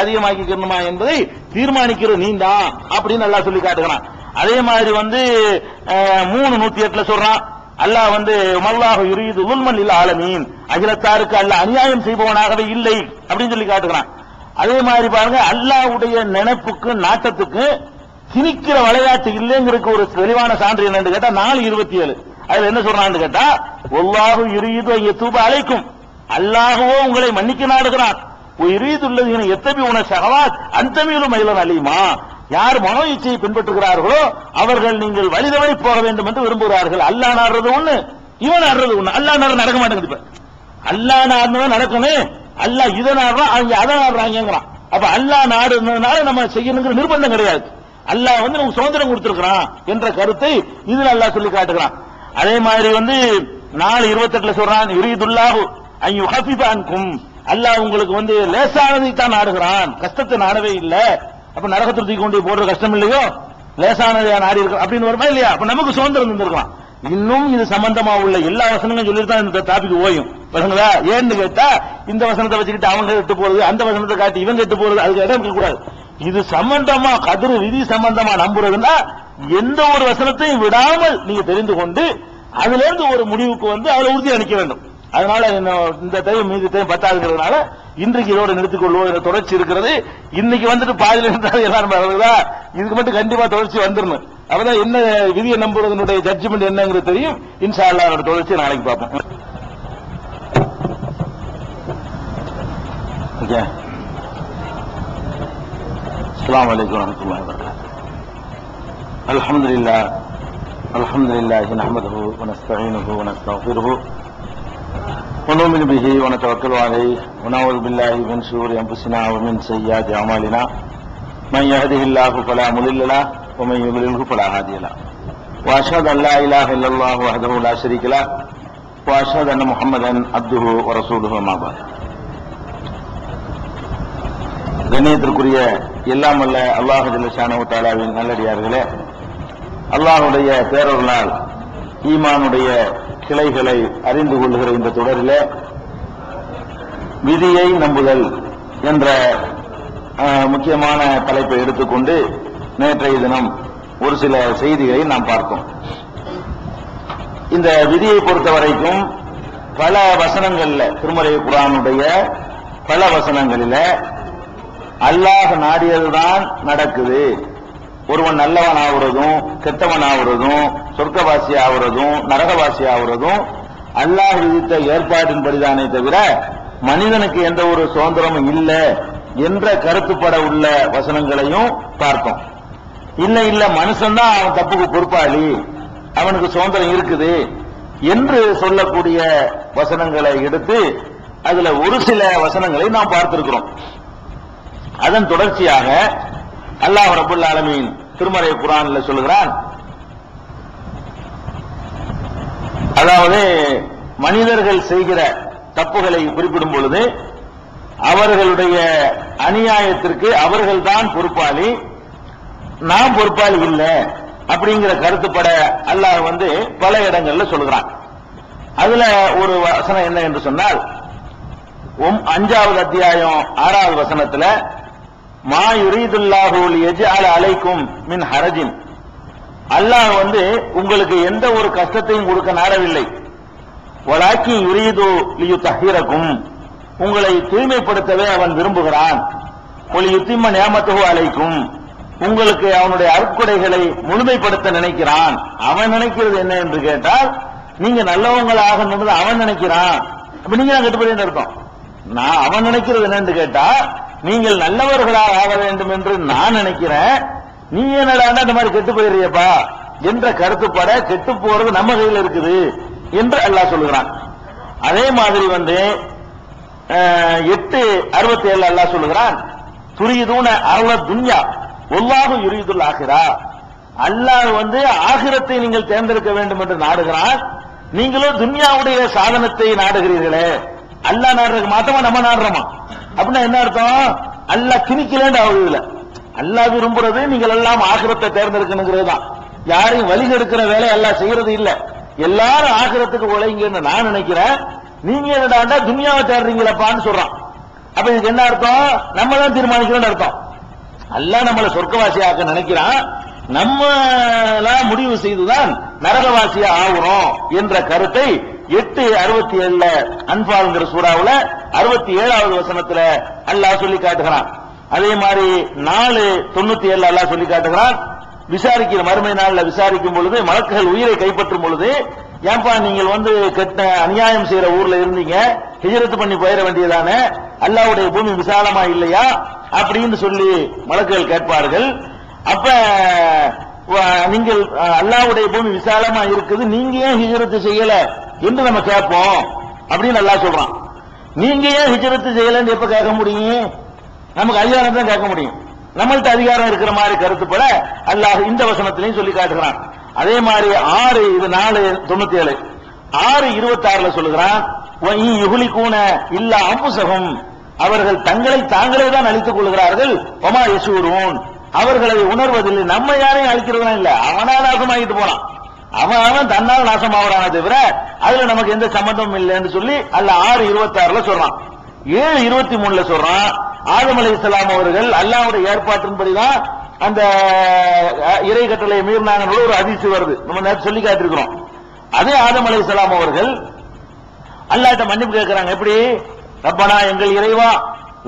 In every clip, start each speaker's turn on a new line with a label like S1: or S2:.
S1: அதிகமாக்கிக்கணுமா என்பதை தீர்மானிக்கிறது நீதான் அப்படின்னு அல்லாஹ் சொல்லி காட்டுகிறான். அதே மாதிரி 3:108 சொல்றான் அல்லாஹ் மல்லாஹு யுரீது ஸுல்மன் லில் ஆலமீன், அகிலத்தாருக்கு அல்லாஹ் அநியாயம் செய்பவனாகவே இல்லை அப்படின்னு சொல்லி காட்டுகிறான். அதே மாதிரி பாருங்க, அல்லாஹ்வுடைய நினைப்புக்கு நாட்டத்துக்கு திணிக்கிற விளையாட்டு இல்லைங்கிறதுக்கு ஒரு தெளிவான சான்று என்னன்னு கேட்டா 4:27 அதுல என்ன சொல்றான்னு கேட்டா, வல்லாஹு யுரீது அன் யதூப அலைக்கும், அல்லாஹ்வோ உங்களை மன்னிக்க நாடுகிறான், யுரீதுல்லதீன யத்தபிஊன ஷஹவாத் அன்தமீலு மைலன் அலீமா, யார் மனோ இச்சையை பின்பற்றுகிறார்களோ அவர்கள் நீங்கள் வழிதவறி போக வேண்டும் என்று விரும்புகிறார்கள். அல்லாஹ் நாடுறது ஒண்ணு, இவன் நாடுறது ஒண்ணு. அல்லாஹ் நாடு நடக்க மாட்டேங்குது. இப்ப அல்லாஹ் நாடுனதான் நடக்கணும், அல்லாஹ் இதை நாடுறான், அவங்க அதை நாடுறாங்கிறான். அப்ப அல்லாஹ் நாடுனால நம்ம செய்யணுங்கிற நிர்பந்தம் கிடையாது. அல்லாஹ் நமக்கு சுதந்திரம் கொடுத்திருக்கிறான் என்ற கருத்தை இதுல அல்லாஹ் சொல்லி காட்டுகிறான். அதே மாதிரி 4:28 சொல்றான், யுரீதுல்லாஹு அன் யுஹஃபிஃப அன்கும், அல்லாஹ் உங்களுக்கு லேசானதை தான் நாடுகிறான், கஷ்டத்தை நாடவே இல்லை. அப்ப நரகத்தை தூக்கி கொண்டு போடுற கஷ்டம் இல்லையோ, லேசானதை நாடி இருக்கு அப்படின்னு வருமா இல்லையா? அப்ப நமக்கு சுதந்திரம் இருந்திருக்கலாம். இன்னும் இது சம்பந்தமா உள்ள எல்லா வசனங்களும் சொல்லிட்டு தான் இந்த டாபிக் ஓயும். பசங்களா ஏன்னு கேட்டா, இந்த வசனத்தை வச்சுக்கிட்டு அவங்க கெட்டு போறது, அந்த வசனத்தை காட்டி இவங்க கெட்டு போறது, அதுக்கு இடம் இருக்க கூடாது. இது சம்பந்தமா கதிர் விதி சம்பந்தமா நம்புறதுன்னா எந்த ஒரு வசனத்தையும் விடாமல் நீங்க தெரிந்து கொண்டு அதுல இருந்து ஒரு முடிவுக்கு அதுல உறுதி அளிக்க வேண்டும். அதனால இந்த டைம் மீதி டைம் பத்தாதுங்கிறதுனால இன்றைக்கு இதோடு நிறுத்திக் கொள்வோம். இந்த தொடர்ச்சி இருக்கிறது. இன்னைக்கு பாதியில இருந்தாலும் எல்லாரும் வருதா, இதுக்கு மட்டும் கண்டிப்பா தொடர்ச்சி வந்துடணும். அப்பதான் என்ன விதியை நம்புறதனுடைய ஜட்ஜ்மெண்ட் என்னங்கிறது தெரியும். இன்ஷா அல்லாஹ் தொடர்ச்சி நாளைக்கு பார்ப்போம். அஸ்ஸலாமு அலைக்கும் வரஹ்மத்துல்லாஹி வபரகாத்துஹு. அல்ஹம்துலில்லாஹி நஹ்மதுஹு வ நஸ்தஈனுஹு வ நஸ்தக்ஃபிருஹு வ நு'மினு பிஹி வ நதவக்கலு அலைஹி வ நஊது பில்லாஹி மின் ஷுரூரி அன்ஃபுஸினா வ மின் ஸய்யிஆத்தி அமாலினா மன் யஹ்திஹில்லாஹு ஃபலா முضில்ல லஹு வ மன் யுضللஹு ஃபலா ஹாதிய லஹு வ அஷ்ஹது அன் லா இலாஹா இல்லல்லாஹு வஹ்தஹு லா ஷரீக லஹு வ அஷ்ஹது அன்ன முஹம்மதன் அப்துஹு வ ரசூலுஹு அம்மா பஅத். கண்ணியத்திற்குரிய எல்லாம் வல்ல அல்லாஹ் ஜல்ல ஷானஹு தஆலாவின் நல்லடியார்களே, அல்லாஹ்வுடைய பேரருளால் ஈமானுடைய கிளைகளை அறிந்து கொள்ளுகிற இந்த தொடரிலே விதியை நம்புதல் என்ற முக்கியமான தலைப்பை எடுத்துக்கொண்டு நேற்றைய தினம் ஒரு சில செய்திகளை நாம் பார்த்தோம். இந்த விதியை பொறுத்தவரைக்கும் பல வசனங்கள்ல, திருமறை குர்ஆனுடைய பல வசனங்களில அல்லாஹ் நாடியதுதான் நடக்குது. ஒருவன் நல்லவன் ஆகுறதும் கெட்டவன் ஆகுறதும் சொர்க்கவாசி ஆகுறதும் நரகவாசி ஆகுறதும் அல்லாஹ் விதித்த ஏற்பாட்டின்படிதானே தவிர மனிதனுக்கு எந்த ஒரு சுதந்திரமும் இல்லை என்ற கருத்துப்பட உள்ள வசனங்களையும் பார்த்தோம். இல்ல மனுஷன்தான் அவன் தப்புக்கு பொறுப்பாளி, அவனுக்கு சுதந்திரம் இருக்குது என்று சொல்லக்கூடிய வசனங்களை எடுத்து அதுல ஒரு சில வசனங்களை நாம் பார்த்திருக்கிறோம். அதன் தொடர்ச்சியாக அல்லாஹ் ரப்பல் ஆலமீன் திருமறை குர்ஆன்ல சொல்லுகிறான், அதாவது மனிதர்கள் செய்கிற தப்புகளை குறிப்பிடும் பொழுது அவர்களுடைய அநியாயத்திற்கு அவர்கள்தான் பொறுப்பாளி, நாம் பொறுப்பாளி இல்லை அப்படிங்கிற கருத்துப்பட அல்லாஹ் பல இடங்கள்ல சொல்லுகிறான். அதுல ஒரு வசனம் என்ன என்று சொன்னால், 5வது அத்தியாயம் 6வது வசனத்துல மா யுரீதுல்லாஹு லியஜ்அல அலைக்கும் மின் ஹரஜின், அல்லாஹ் உங்களுக்கு எந்த ஒரு கஷ்டத்தையும் கொடுக்க நாடவில்லை. வலாக்கி யுரீது லியுத்தஹிரக்கும், உங்களை தூய்மைப்படுத்தவே அவன் விரும்புகிறான். ஒலி யுத்திம்ம நிஅமத்துஹு அலைக்கும், உங்களுக்கு அவனுடைய அருட்கொடைகளை முழுமைப்படுத்த நினைக்கிறான். அவன் நினைக்கிறது என்ன என்று கேட்டால், நீங்க நல்லவங்களாக அவன் நினைக்கிறான். அப்ப நீங்க தான் கட்டுப்படி இருக்கோம். நான் அவன் நினைக்கிறது என்னன்னு கேட்டா, நீங்கள் நல்லவர்களாக ஆக வேண்டும் என்று நான் நினைக்கிறேன், நீ என்னடா இந்த மாதிரி கெட்டு போயிடுறியப்பா என்ற கருத்துப்பட கெட்டு போறது நம்ம கையில் இருக்குது என்று அல்லாஹ் சொல்லுகிறான். அதே மாதிரி 8:67 அல்லாஹ் சொல்லுகிறான், துரீதுன அர்ல துன்யா வல்லாஹு யுரீதுல் ஆகிரா, அல்லாஹ் ஆகிரத்தை நீங்கள் தேர்ந்தெடுக்க வேண்டும் என்று நாடுகிறான், நீங்களோ துன்யாவுடைய சாதனத்தை நாடுகிறீர்களே. அல்லாஹ் நாடுறதுக்கு மாத்தமா நம்ம நாடுறோமா? அப்படின்னா என்ன அர்த்தம்? அல்லாஹ் திணிக்கலன்னு ஆகுது. அல்லாஹ் விரும்புறது நீங்கள் எல்லாம் ஆகிரத்தை தேர்ந்தெடுக்கணுங்கிறது தான். யாரையும் வழிகெடுக்கிற வேலை அல்லாஹ் செய்யறது இல்ல. எல்லாரும் ஆகிரத்துக்கு உழைங்கன்னு நான் நினைக்கிறேன், நீங்க என்னடா துன்யாவை தேடுறீங்களப்பான்னு சொல்றான். அப்ப இதுக்கு என்ன அர்த்தம்? நம்ம தான் தீர்மானிக்கிறோம் அர்த்தம். அல்லாஹ் நம்மளை சொர்க்கவாசியாக்க நினைக்கிறான், நம்மளா முடிவு செய்துதான் நரகவாசியா ஆகுறோம் என்ற கருத்தை 8:67 அன்பால்ங்கிற சூறாவுல 67வது வசனத்துல அல்லாஹ் சொல்லி காட்டுகிறான். அதே மாதிரி 4:97 அல்லாஹ் சொல்லி காட்டுகிறான். விசாரிக்கிற மறுமை நாள்ல விசாரிக்கும் பொழுது மலக்குகள் உயிரை கைப்பற்றும் பொழுது, ஏன்பா நீங்கள் கெட்ட அநியாயம் செய்யற ஊர்ல இருந்தீங்க, ஹிஜ்ரத் பண்ணி போயிட வேண்டியதானே, அல்லாஹ்வுடைய பூமி விசாலமா இல்லையா அப்படின்னு சொல்லி மலக்குகள் கேட்பார்கள். அப்ப நீங்கள் அல்லாஹ்வுடைய பூமி விசாலமா இருக்குது, நீங்க ஏன் ஹிஜ்ரத் செய்யல என்று நம்ம கேட்போம் அப்படின்னு அல்லாஹ் சொல்றான். நீங்க ஏன் ஹிஜ்ரத் செய்யலன்னு எப்ப கேட்க முடியும்? நமக்கு அதிகாரம் தான் கேட்க முடியும். நம்மள்ட்ட அதிகாரம் இருக்கிற மாதிரி கருத்துப்பட அல்லாஹ் இந்த வசனத்திலையும் சொல்லி காட்டுகிறான். அதே மாதிரி 4:97 6:26 சொல்லுகிறான், இல்ல அம்புசகம், அவர்கள் தங்களை தாங்களே தான் அழித்துக் கொள்கிறார்கள், ஒமா யசூரூன், அவர்களை உணர்வதில்லை. நம்ம யாரையும் அழிக்கிறதா இல்ல, அவனா நாசமாகிட்டு போறான், அவன் தன்னால் நாசமாகறானே தவிர அதுல நமக்கு எந்த சம்பந்தமும் இல்லைன்னு சொல்லி அல்லாஹ் 6:26 சொல்றான். 7:23 சொல்றான், ஆதம் அலைஹிஸ்ஸலாம் அவர்கள் அல்லாஹ்வுடைய ஏற்பாட்டின்படிதான் அந்த இறை கட்டளை மீறினாங்க ஒரு ஹதீஸ் வருது, நம்ம நேற்று சொல்லி காட்டிருக்கிறோம். அதே ஆதம் அலைஹிஸ்ஸலாம் அவர்கள் அல்லாஹ்ட்ட மன்னிப்பு கேட்கிறாங்க. எப்படி? ரப்பனா, எங்கள் இறைவா,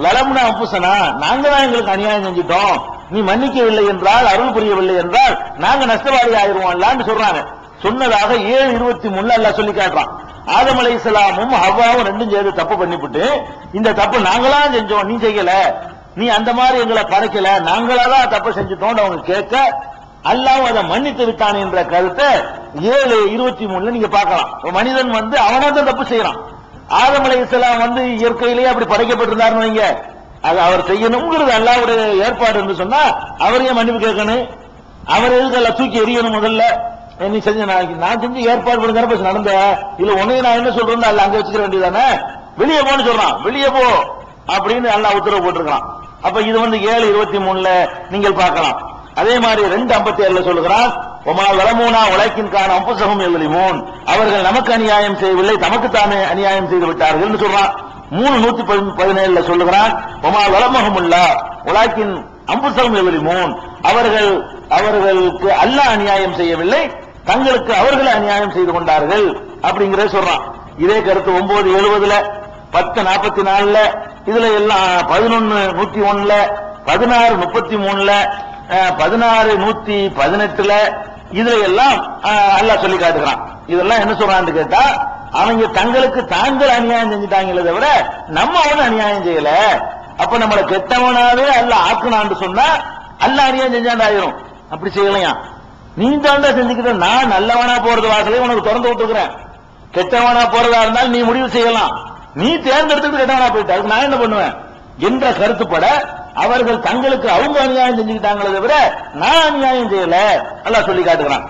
S1: லலம்னா அம்புசனா, நாங்க தான் எங்களுக்கு அநியாயம் செஞ்சிட்டோம், நீ மன்னிக்கவில்லை என்றால், அருள் புரியவில்லை என்றால் நாங்க நஷ்டவாதி ஆயிருவோம்லான்னு சொல்றாங்க. சொன்னதாக 7:23 அல்லாஹ் சொல்லி காட்டுறான். ஆதம் அலைஹிஸ்ஸலாமும் ஹவ்வாவும் ரெண்டும் சேர்ந்து தப்பு பண்ணிவிட்டு, இந்த தப்பு நாங்களா செஞ்சோம், நீ செய்யல, நீ அந்த மாதிரி எங்களை படைக்கல, நாங்களா தான் தப்பு செஞ்சுட்டோம் அவங்க கேட்க, அல்லாஹ் அதை மன்னித்து விட்டான் என்ற கருத்தை 7:23 நீங்க பார்க்கலாம். மனிதன் அவனா தான் தப்பு செய்யறான். ஆதம் அலைஹிஸ்ஸலாம் இயற்கையிலேயே அப்படி படைக்கப்பட்டிருந்தாருன்னு வைங்க, அது அவர் செய்யணுங்கிறது அல்லாஹ்வுடைய ஏற்பாடு என்று சொன்னா அவரையே மன்னிப்பு கேட்கணும். அவர் எதுக்கு எல்லாம் தூக்கி எறியணும்? முதல்ல நீ செஞ்ச, நான் செஞ்சு ஏற்பாடு பண்ணுங்க நடந்த இல்ல உன்னைய நான் என்ன சொல்றேன், அல்ல அங்க வச்சுக்க வேண்டியதானே, வெளியே போன்னு சொல்றான், வெளியே போ அப்படின்னு அல்லாஹ் உத்தரவு போட்டிருக்கான். அப்ப இது 7:23 நீங்கள் பார்க்கலாம். அதே மாதிரி 2:57 சொல்லுகிறான், ஒமா வலமூனா உலகின் காண அம்புசகம் எல்லிமூன், அவர்கள் நமக்கு அநியாயம் செய்யவில்லை, தமக்கு தானே அநியாயம் செய்து விட்டார்கள் சொல்றான். 3:117 சொல்லுகிறான், ஒமா வலமஹமுல்லா உலகின் அம்புசகம் எல்லிமூன், அவர்களுக்கு அல்லாஹ் அநியாயம் செய்யவில்லை, தங்களுக்கு அவர்கள் அநியாயம் செய்து கொண்டார்கள் அப்படிங்கறத சொல்றான். இதே கருத்து 9:70 10:44 இதுல எல்லாம் 11:101 16:33 16:118 இதுல எல்லாம் அல்லாஹ் சொல்லி காட்டுகிறான். இதெல்லாம் என்ன சொல்றான்னு கேட்டா, அவங்க தங்களுக்கு தாங்கள் அநியாயம் செஞ்சுட்டாங்களே தவிர நம்ம அநியாயம் செய்யல. அப்ப நம்மளை கெட்டவனாவே அல்லாஹ் ஆக்குனான்னு சொன்னா அல்லாஹ் அநியாயம் செஞ்சாண்டாயிரும். அப்படி செய்யலையா? நீ தாண்டா செஞ்சுக்கிட்ட, நான் நல்லவனா போறது வாசலே உனக்கு திறந்து விட்டுக்கிறேன், கெட்டவனா போறதா இருந்தால் நீ முடிவு செய்யலாம், நீ தேர்ந்தெடுத்துட்டு கெட்டவனா போயிட்ட, அதுக்கு நான் என்ன பண்ணுவேன் என்ற கருத்துப்பட அவர்கள் தங்களுக்கு அவங்க அநியாயம் செஞ்சுக்கிட்டாங்களே தவிர நான் அநியாயம் செய்யல அல்லாஹ் சொல்லி காட்டுகிறான்.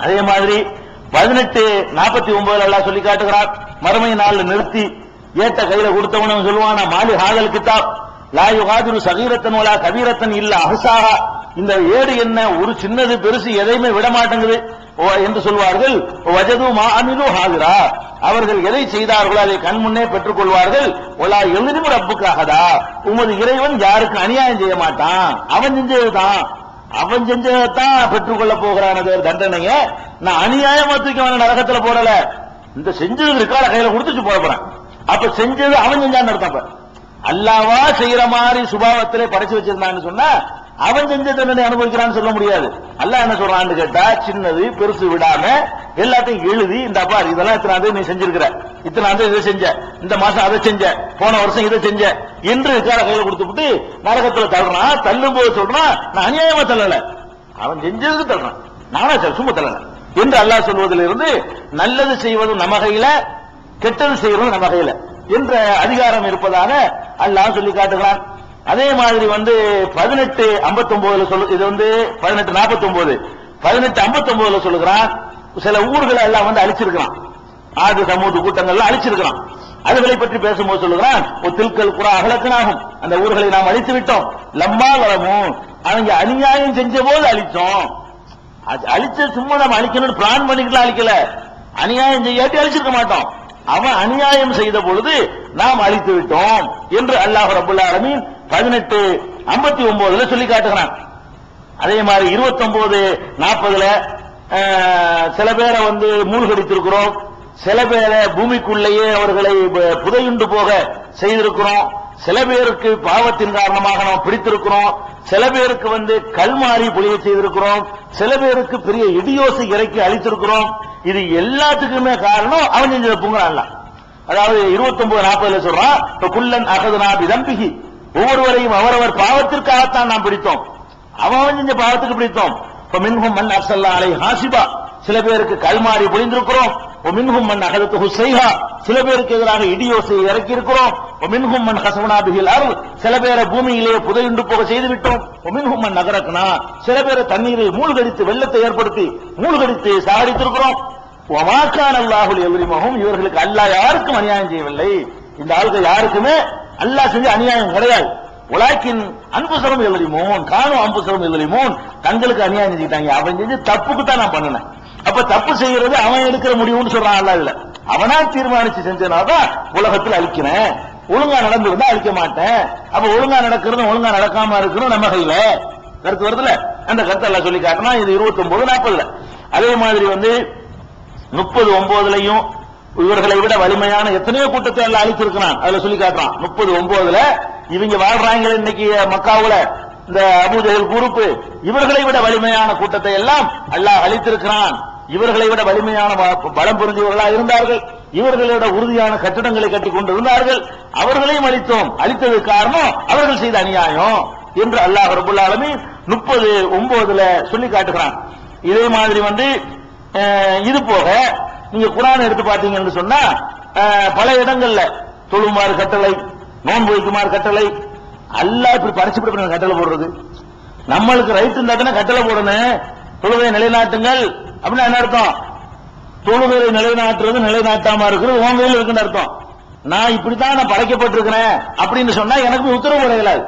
S1: அதே மாதிரி 18:49 அல்லாஹ் சொல்லி காட்டுகிறான், மறுமை நாள்ல நிறுத்தி ஏட்ட கையில கொடுத்தவனும் சொல்லுவானா, மாலி ஹாதல் கிதாப் லா யுகாதிரு சகீரத்தன் வலா கபீரத்தன் இல்ல அஹ்சாஹா, இந்த ஏடு என்ன ஒரு சின்னது பெருசு எதையுமே விட மாட்டேங்குது என்று சொல்வார்கள். வஜது மா அமிலு ஹாதிரா, அவர்கள் எதை செய்தார்களோ அதை கண் முன்னே பெற்றுக் கொள்வார்கள். ஒலா எதிரும் ரப்புக்காகதா, உமது இறைவன் யாருக்கு அநியாயம் செய்ய மாட்டான், அவன் செஞ்சதான் பெற்றுக் கொள்ள போகிறான தண்டனைய, நான் அநியாயமா தூக்கி அவன நரகத்துல போடல, இந்த செஞ்சது இருக்கால கையில கொடுத்துச்சு போட போறேன். அப்ப செஞ்சது அவன் செஞ்சான்னு அர்த்தம். அல்லாவா செய்யற மாதிரி சுபாவத்திலே படைச்சு வச்சிருந்தான்னு சொன்னா அவன் செஞ்ச தண்டனை அனுபவிக்கிறான்னு சொல்ல முடியாது. அல்லாஹ் என்ன சொல்றான்னு கேட்டா, சின்னது பெருசு விடாம எல்லாத்தையும் எழுதி, இந்த பார் இதெல்லாம் இத்தனை நீ செஞ்சிருக்கிற, இத்தனை இதை செஞ்ச, இந்த மாசம் அதை செஞ்ச, போன வருஷம் இதை செஞ்ச என்று இருக்கார கையில கொடுத்துட்டு நரகத்துல தள்ளுறான். தள்ளும் போது சொல்றான், நான் அநியாயமா தள்ளல, அவன் செஞ்சதுக்கு தள்ளுறான், நானா சும்மா தள்ளல என்று அல்லாஹ் சொல்வதிலிருந்து நல்லது செய்வதும் நம்ம கையில, கெட்டது செய்வதும் நம்ம கையில என்ற அதிகாரம் இருப்பதாக அல்லாஹ் சொல்லி காட்டுகிறான். அதே மாதிரி 18:59 சொல்லு, இது 18:49 18:59 சொல்லுகிறான், சில ஊர்களை எல்லாம் அழிச்சிருக்கிறான், ஆது சமூக கூட்டங்கள்லாம் அழிச்சிருக்கிறான். அதுகளை பற்றி பேசும்போது சொல்லுகிறான், தில்கல் குரா அகலக்கனாகும், அந்த ஊர்களை நாம் அழித்து விட்டோம், லம்மா வரமும், அவங்க அநியாயம் செஞ்ச போது அழிச்சோம். அழிச்ச சும்மா நம்ம அழிக்கணும்னு பிளான் பண்ணிக்கலாம், அழிக்கல, அநியாயம் செய்யாட்டி அழிச்சிருக்க மாட்டோம். அவன் அநியாயம் செய்த பொழுது நாம் அழித்து விட்டோம் என்று அல்லாஹ் ரப்பல் ஆலமீன் 18:59 சொல்லி காட்டுகிறான். அதே மாதிரி 29:40 சில பேரை மூழ்கடித்திருக்கிறோம், சில பேரை பூமிக்குள்ளேயே அவர்களை புதையுண்டு போக செய்திருக்கிறோம், சில பேருக்கு பாவத்தின் காரணமாக நாம் பிடித்திருக்கிறோம், சில பேருக்கு கல்மாரி பொழிய செய்திருக்கிறோம், சில பேருக்கு பெரிய இடியோசை இறக்கி அழித்திருக்கிறோம். இது எல்லாத்துக்குமே காரணம் அவன் செஞ்ச புங்கலாம். அதாவது 29:40 சொல்றான், குல்லன் அகதுனா பிதம்பிகி, ஒவ்வொருவரையும் அவரவர் பாவத்திற்காகத்தான் நாம் பிடித்தோம், அவன் செஞ்ச பாவத்துக்கு பிடித்தோம். மின்ஹும் மன் அர்சல்னா அலைஹி ஹாசிபா, சில பேருக்கு கல்மாரி பொழிந்திருக்கிறோம். மின்ஹும் மன் அகதத்துஹு ஸைஹா, சில பேருக்கு எதிராக இடியோசையை இறக்கி இருக்கிறோம். மின்ஹும் மன் கஸவனா பிஹில் அர்த், சில பேரை பூமியிலே புதையுண்டு போக செய்து விட்டோம். மின்ஹும் மன் நகரக்னா, சில பேரை தண்ணீரில் மூழ்கடித்து வெள்ளத்தை ஏற்படுத்தி மூழ்கடித்து சாகடித்திருக்கிறோம். வமா கான அல்லாஹு லியظلمஹும், இவர்களுக்கு அல்லாஹ் யாருக்கும் அநியாயம் செய்யவில்லை. இந்த ஆளுக்கு யாருக்குமே அல்லாஹ் செஞ்ச அநியாயம் கிடையாது. உலகின் அன்புசரம் யظلمون காணும் அன்புசரம் யظلمون, தங்களுக்கு அநியாயம் செஞ்சுட்டாங்க, அவன் செஞ்ச தப்புக்கு தான் நான் பண்ணினேன். அப்ப தப்பு செய்யறது அவன் எடுக்கிற முடிவுன்னு சொல்றான். அல்லாஹ் இல்ல, அவனா தீர்மானிச்சு செஞ்சனாதான் உலகத்தில் அழிக்கிறேன், ஒழுங்கா நடந்திருந்தா அழிக்க மாட்டேன். அப்ப ஒழுங்கா நடக்கிறது ஒழுங்கா நடக்காம இருக்கிறது நம்ம கையில. கருத்து வருதுல, அந்த கருத்தை எல்லாம் சொல்லி காட்டினா இது 29:40. அதே மாதிரி 30:9 இவர்களை விட வலிமையான எத்தனையோ கூட்டத்தை எல்லாம் அழித்திருக்கிறான். அதுல சொல்லி காட்டுறான் 30:9 இவங்க வாழ்றாங்க இன்னைக்கு மக்காவுல இந்த அபூஜஹல் குரூப், இவர்களை விட வலிமையான கூட்டத்தை எல்லாம் அல்லாஹ் அழித்திருக்கிறான். இவர்களை விட வலிமையான பலம் புரிந்தவர்களாக இருந்தார்கள், இவர்களோட உறுதியான கட்டிடங்களை கட்டி கொண்டிருந்தார்கள், அவர்களையும் அழித்தோம். அழித்ததுக்கு காரணம் அவர்கள் செய்த அநியாயம் என்று அல்லாஹ் ரப்பல் ஆலமீன் 30:9 சொல்லி காட்டுகிறான். இதே மாதிரி இது போக நீங்க குர்ஆன் எடுத்து பாத்தீங்கன்னு சொன்னா பல இடங்கள்ல தொழுமாறு கட்டளை, நோன்பு வைக்குமாறு கட்டளை, அல்லாஹ் இப்படி பறிச்சுட்டு கட்டளை போடுறது. நம்மளுக்கு ரைட் இருந்தா தானே கட்டளை போடணும். தொழுகை நிலைநாட்டுங்கள் அப்படின்னா என்ன அர்த்தம்? தொழுகை நிலைநாட்டுறது நிலைநாட்டாம இருக்கிறது உன் கையில் இருக்குன்னு அர்த்தம். நான் இப்படித்தான் நான் படைக்கப்பட்டிருக்கிறேன் அப்படின்னு சொன்னா எனக்கு உத்தரவு கிடையாது.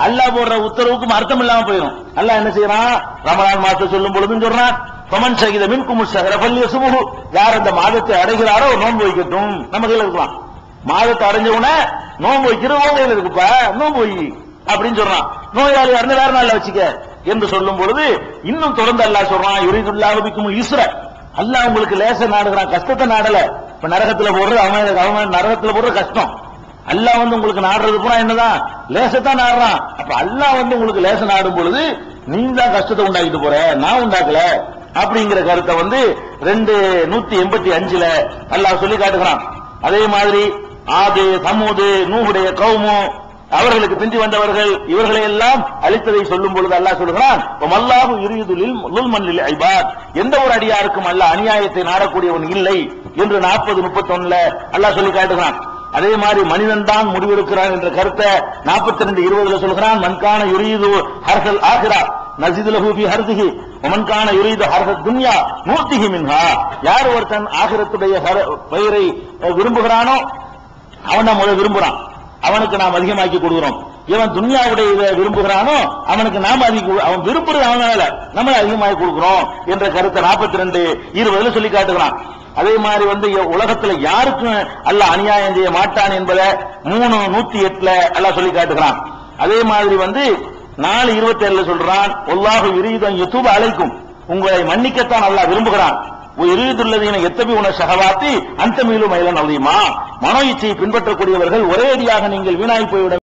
S1: அல்லாஹ் போடுற உத்தரவுக்கும் அர்த்தம் இல்லாம போயிடும். அல்லாஹ் என்ன செய்யறான்? ரமலான் மாசத்தை சொல்லும் பொழுதும் சொல்றான், ஃபமன் ஷஹித மின்கும் ஷஹர ஃபல்யஸ்முஹு, யார் அந்த மாதத்தை அடைகிறாரோ நோன்பு வைக்கட்டும். நம்ம கையில இருக்கலாம். மாதத்தை அடைஞ்சவன நோன்பு வைக்கிறது உன் கையில இருக்குப்பா, நோன்பு வை அப்படின்னு சொல்றான். நோயாளி இருந்து வேற நாள்ல வச்சுக்க என்று சொல்லும் பொழுது இன்னும் தொடர்ந்து அல்லாஹ் சொல்றான், யுரீதுல்லாஹு பிக்குமுல் யுஸ்ர, அல்லாஹ் உங்களுக்கு லேச நாடுகிறான், கஷ்டத்தை நாடல. இப்ப நரகத்துல போடுறது அவன் நரகத்துல போடுறது கஷ்டம். அல்லாஹ் உங்களுக்கு நாடுறது பூரா என்னதான் லேசத்தான் நாடுறான். அப்ப அல்லாஹ் உங்களுக்கு லேச நாடும் பொழுது நீ தான் கஷ்டத்தை உண்டாக்கிட்டு போற, நான் உண்டாக்கல அப்படிங்கிற கருத்தை 2:185 அல்லாஹ் சொல்லி காட்டுகிறான். அதே மாதிரி ஆது, சமூது, நூஹுடைய கௌமு, அவர்களுக்கு பிந்தி வந்தவர்கள், இவர்களை எல்லாம் அழித்ததை சொல்லும் பொழுது அல்லாஹ் சொல்கிறான், வல்லாஹு யுரீது லுல்மன் லில் இபாத், எந்த ஒரு அடியாருக்கும் அல்லாஹ் அநியாயத்தை நாடக்கூடியவன் இல்லை என்று 40:31 அல்லாஹ் சொல்லி காட்டுகிறான். அதே மாதிரி மனிதன் தான் முடிவெடுக்கிறான் என்ற கருத்தை 42:20 சொல்கிறான். மன்கான யுரீது ஹர்ஸல் ஆகிரா நஸிது லஹு ஃபீ ஹர்ஸிஹி வமன்கான யுரீது ஹர்ஸத் துன்யா நூர்திஹி மின்ஹா, யார் ஒருத்தன் ஆகிரத்துடைய பெயரை விரும்புகிறானோ அவன் தான் முதல் விரும்புறான், அவனுக்கு நாம் அதிகமாக்கி கொடுக்கிறோம். இவன் துன்யாவுடைய விரும்புகிறானோ அவனுக்கு நாம் அவன் விரும்புறது அவனால நம்ம அதிகமாக்கி கொடுக்கிறோம் என்ற கருத்தை 42:20 சொல்லி காட்டுகிறான். அதே மாதிரி உலகத்துல யாருக்கும் அல்லாஹ் அநியாயம் செய்ய மாட்டான் என்பதை 3:108 அல்லாஹ் சொல்லி காட்டுகிறான். அதே மாதிரி 4:27 சொல்றான், வல்லாஹு யுரீது அன் யதூப அலைக்கும், உங்களை மன்னிக்கத்தான் அல்லாஹ் விரும்புகிறான். யுரீதுல்லதீன யத்தபிஊன ஷஹவாத்தி அன் தமீலு மைலன் அஸீமா, மனோ இச்சையை பின்பற்றக்கூடியவர்கள் ஒரே அடியாக நீங்கள் வீணாய் போய்விட